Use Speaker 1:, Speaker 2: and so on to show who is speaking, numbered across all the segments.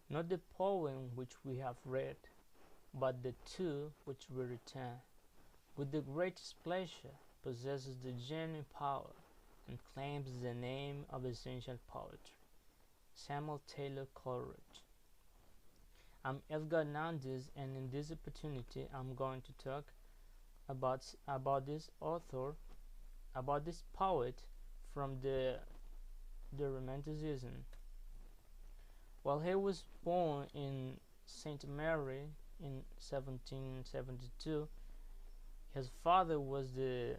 Speaker 1: not the poem which we have read, but the two which we return, with the greatest pleasure, possesses the genuine power, and claims the name of essential poetry. Samuel Taylor Coleridge. I'm Edgar Nandez, and in this opportunity, I'm going to talk about this author, about this poet from the Romanticism. Well, he was born in Saint Mary in 1772. His father was the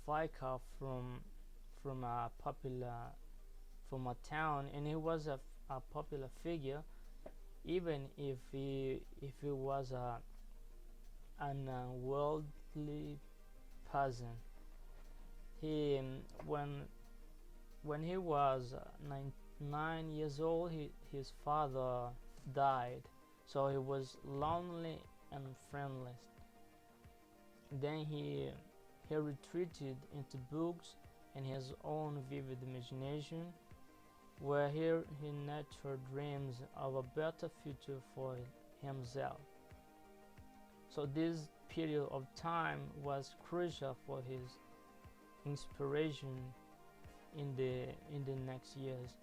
Speaker 1: vicar from a popular from a town, and he was a popular figure, even if he was an worldly person. He when he was 9 years old, his father died, so he was lonely and friendless. Then he retreated into books and his own vivid imagination, where he nurtured dreams of a better future for himself. So this period of time was crucial for his inspiration in the next years.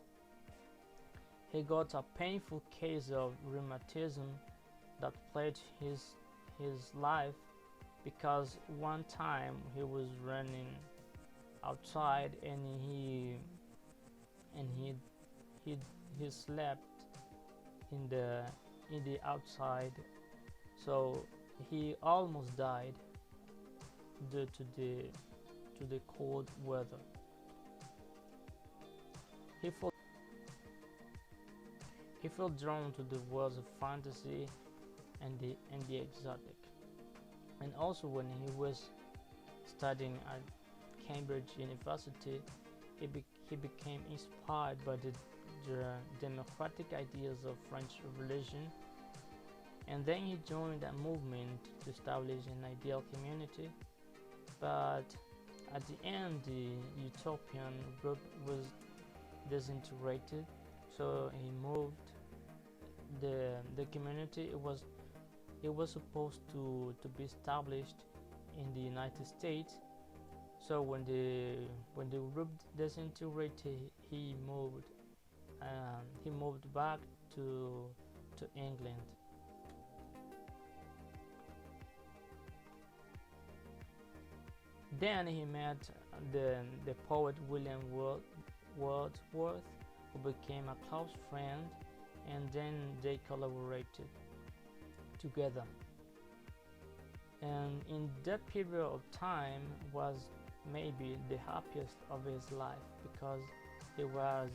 Speaker 1: He got a painful case of rheumatism that plagued his life, because one time he was running outside and he he he slept in the outside, so he almost died due to the cold weather. He felt he felt drawn to the worlds of fantasy and the exotic. And also, when he was studying at Cambridge University, he became inspired by the democratic ideas of French Revolution, and then he joined a movement to establish an ideal community. But at the end, the utopian group was disintegrated, so he moved the community. It was supposed to be established in the United States. So when the group disintegrated, he moved back to England. Then he met the poet William Wordsworth, who became a close friend, and then they collaborated together. And in that period of time was maybe the happiest of his life, because he was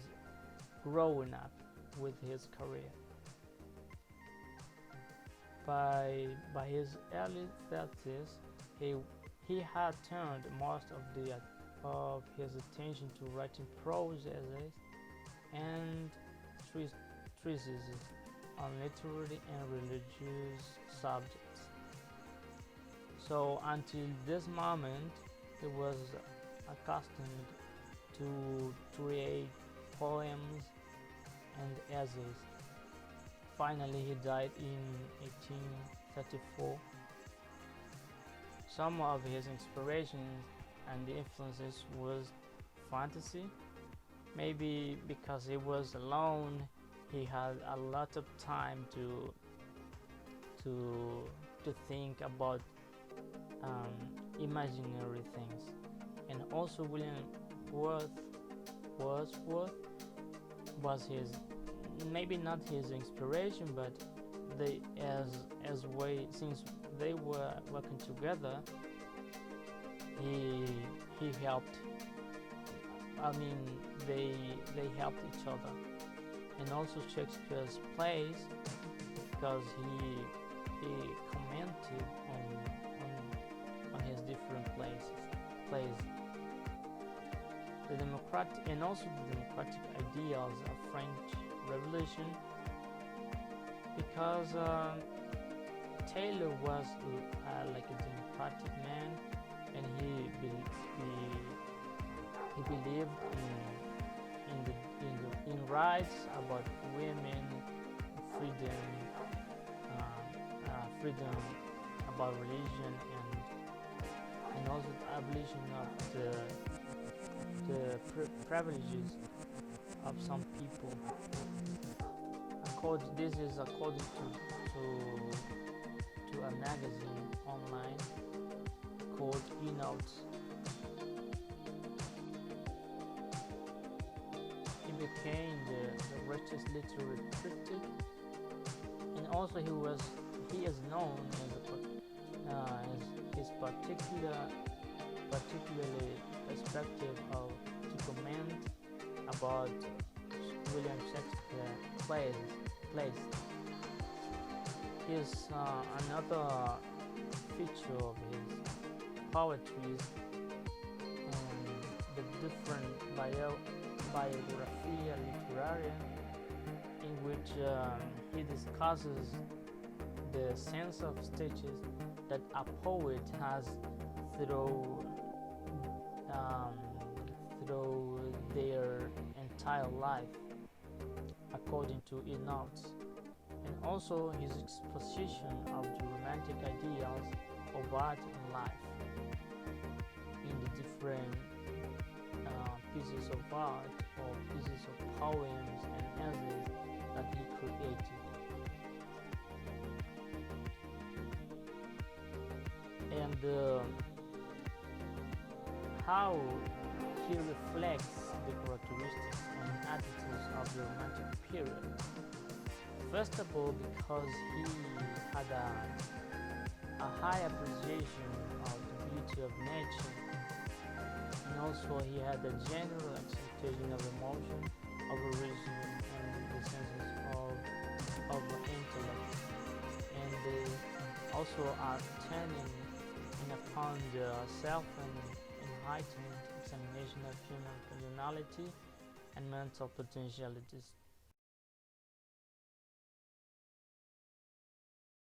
Speaker 1: growing up with his career. By his early 30s, he had turned most of his attention to writing prose essays and treatises on literary and religious subjects. So until this moment, he was accustomed to create poems and essays. Finally, he died in 1834. Some of his inspirations and the influences was fantasy. Maybe because he was alone, he had a lot of time to think about imaginary things. And also, William Wordsworth was his, maybe not his inspiration, but they as way, since they were working together, he helped. I mean, they helped each other. And also Shakespeare's plays, because he commented on his different plays. The democratic ideals of French Revolution, because Taylor was like a democratic man, and he believed in rights about women freedom, freedom about religion, and also the abolition of the privileges of some people. This is according to a magazine online called eNotes. He became the richest literary critic, and also he is known as his particularly perspective of to comment about William Shakespeare plays. Here's another feature of his poetry is the different biographia literaria, in which he discusses the sense of stages that a poet has through their entire life, according to eNotes, and also his exposition of the romantic ideals of art and life in the different pieces of art or pieces of poems and essays that he created. And how he reflects the characteristics and attitudes of the romantic period. First of all, because he had a high appreciation of the beauty of nature, and also he had a general acceptation of emotion, of reason, and the senses of intellect, and they also are turning in upon the self and heightened examination of human personality and mental potentialities.